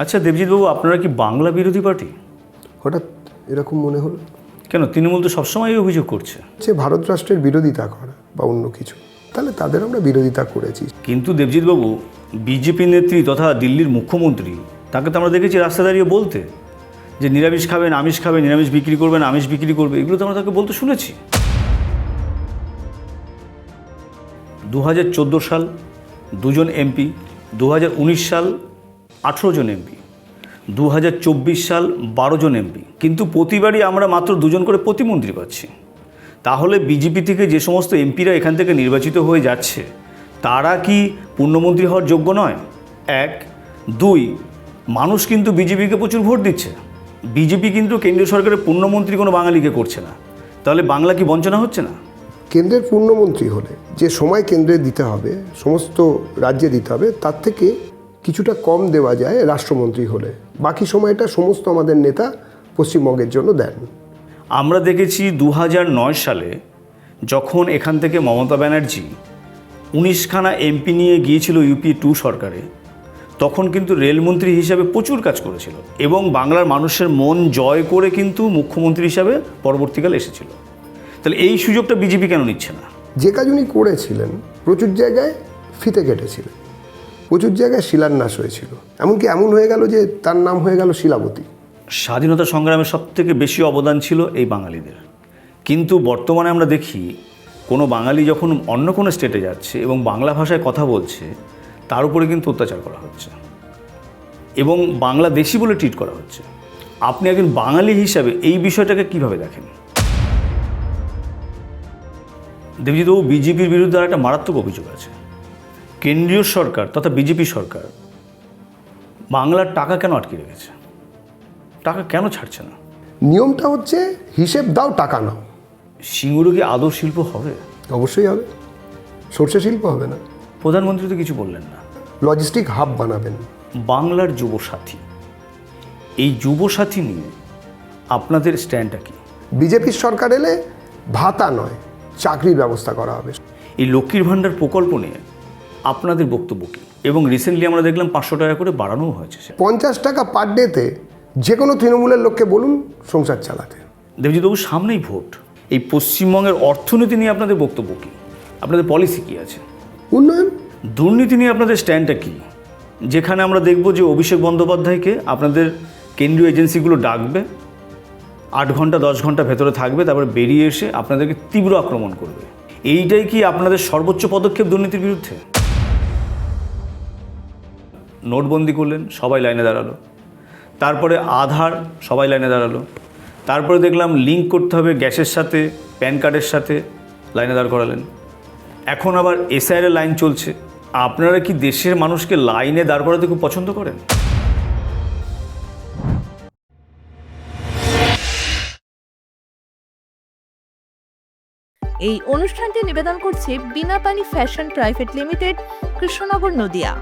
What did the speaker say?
আচ্ছা দেবজিৎবাবু, আপনারা কি বাংলা বিরোধী পার্টি? হঠাৎ এরকম মনে হলো? কেন, তৃণমূল তো সবসময় অভিযোগ করছে যে ভারত রাষ্ট্রের বিরোধিতা করা বা অন্য কিছু, তাহলে তাদের আমরা বিরোধিতা করেছি। কিন্তু দেবজিৎবাবু, বিজেপি নেত্রী তথা দিল্লির মুখ্যমন্ত্রী, তাকে তো আমরা দেখেছি রাস্তা দাঁড়িয়ে বলতে যে নিরামিষ খাবেন, আমিষ খাবেন, নিরামিষ বিক্রি করবেন, আমিষ বিক্রি করবে, এগুলো তো আমরা তাকে বলতে শুনেছি। 2014 সাল 2 জন এমপি, 2019 সাল 18 জন এমপি, 2024 সাল 12 জন এমপি, কিন্তু প্রতিবারই আমরা মাত্র 2 জন করে প্রতিমন্ত্রী পাচ্ছি। তাহলে বিজেপি থেকে যে সমস্ত এমপিরা এখান থেকে নির্বাচিত হয়ে যাচ্ছে, তারা কি পূর্ণমন্ত্রী হওয়ার যোগ্য নয়? 1, 2, মানুষ কিন্তু বিজেপিকে প্রচুর ভোট দিচ্ছে। বিজেপি কিন্তু কেন্দ্রীয় সরকারের পূর্ণমন্ত্রী কোনো বাঙালিকে করছে না। তাহলে বাংলা কি বঞ্চনা হচ্ছে না? কেন্দ্রের পূর্ণমন্ত্রী হলে যে সময় কেন্দ্রে দিতে হবে, সমস্ত রাজ্যে দিতে হবে, তার থেকে কিছুটা কম দেওয়া যায় রাষ্ট্রমন্ত্রী হলে। বাকি সময়টা সমস্ত আমাদের নেতা পশ্চিমবঙ্গের জন্য দেন। আমরা দেখেছি 2009 সালে যখন এখান থেকে মমতা ব্যানার্জি 19খানা এমপি নিয়ে গিয়েছিল ইউপি 2 সরকারে, তখন কিন্তু রেলমন্ত্রী হিসাবে প্রচুর কাজ করেছিল এবং বাংলার মানুষের মন জয় করে কিন্তু মুখ্যমন্ত্রী হিসাবে পরবর্তীকালে এসেছিল। তাহলে এই সুযোগটা বিজেপি কেন নিচ্ছে না? যে কাজ উনি করেছিলেন, প্রচুর জায়গায় ফিতে কেটেছিলেন, প্রচুর জায়গায় শিলান্যাস হয়েছিল, এমনকি এমন হয়ে গেল যে তার নাম হয়ে গেল শিলাবতী। স্বাধীনতা সংগ্রামে সবথেকে বেশি অবদান ছিল এই বাঙালিদের। কিন্তু বর্তমানে আমরা দেখি কোনো বাঙালি যখন অন্য কোনো স্টেটে যাচ্ছে এবং বাংলা ভাষায় কথা বলছে, তার উপরে কিন্তু অত্যাচার করা হচ্ছে এবং বাংলাদেশি বলে ট্রিট করা হচ্ছে। আপনি একজন বাঙালি হিসাবে এই বিষয়টাকে কিভাবে দেখেন? দেবজিৎবাবু, বিজেপির বিরুদ্ধে আর একটা মারাত্মক অভিযোগ আছে। কেন্দ্রীয় সরকার তথা বিজেপি সরকার বাংলার টাকা কেন আটকে রেখেছে? টাকা কেন ছাড়ছে না? নিয়মটা হচ্ছে হিসেব দাও, টাকা নাও। সিঙ্গুরে কি আদৌ শিল্প হবে? অবশ্যই হবে। সর্ষে শিল্প হবে না? প্রধানমন্ত্রী তো কিছু বললেন না। লজিস্টিক হাব বানাবেন। বাংলার যুবসাথী, এই যুবসাথী নিয়ে আপনাদের স্ট্যান্ডটা কি? বিজেপির সরকার এলে ভাতা নয়, চাকরির ব্যবস্থা করা হবে। এই লক্ষ্মীর ভাণ্ডার প্রকল্প নিয়ে আপনাদের বক্তব্য কী? এবং রিসেন্টলি আমরা দেখলাম 500 টাকা করে বাড়ানোও হয়েছে। 50 টাকা পার ডেতে যে কোনো তৃণমূলের লোককে বলুন সংসার চালাতে। দেবজিৎবাবু, সামনেই ভোট, এই পশ্চিমবঙ্গের অর্থনীতি নিয়ে আপনাদের বক্তব্য কী? আপনাদের পলিসি কী আছে? উন্নয়ন। দুর্নীতি নিয়ে আপনাদের স্ট্যান্ডটা কী? যেখানে আমরা দেখব যে অভিষেক বন্দ্যোপাধ্যায়কে আপনাদের কেন্দ্রীয় এজেন্সিগুলো ডাকবে, 8 ঘন্টা 10 ঘন্টা ভেতরে থাকবে, তারপরে বেরিয়ে এসে আপনাদেরকে তীব্র আক্রমণ করবে। এইটাই কি আপনাদের সর্বোচ্চ পদক্ষেপ দুর্নীতির বিরুদ্ধে? নোটবন্দি করলেন, সবাই লাইনে দাঁড়ালো। তারপরে আধার, সবাই লাইনে দাঁড়ালো। তারপরে দেখলাম লিঙ্ক করতে হবে গ্যাসের সাথে, প্যান কার্ডের সাথে, লাইনে দাঁড় করালেন। এখন আবার এসআইআর লাইন চলছে। আপনারা কি দেশের মানুষকে লাইনে দাঁড় করাতে খুব পছন্দ করেন? এই অনুষ্ঠানটি নিবেদন করছে বিনা পানি fashion private limited, Krishnanagar, Nadia.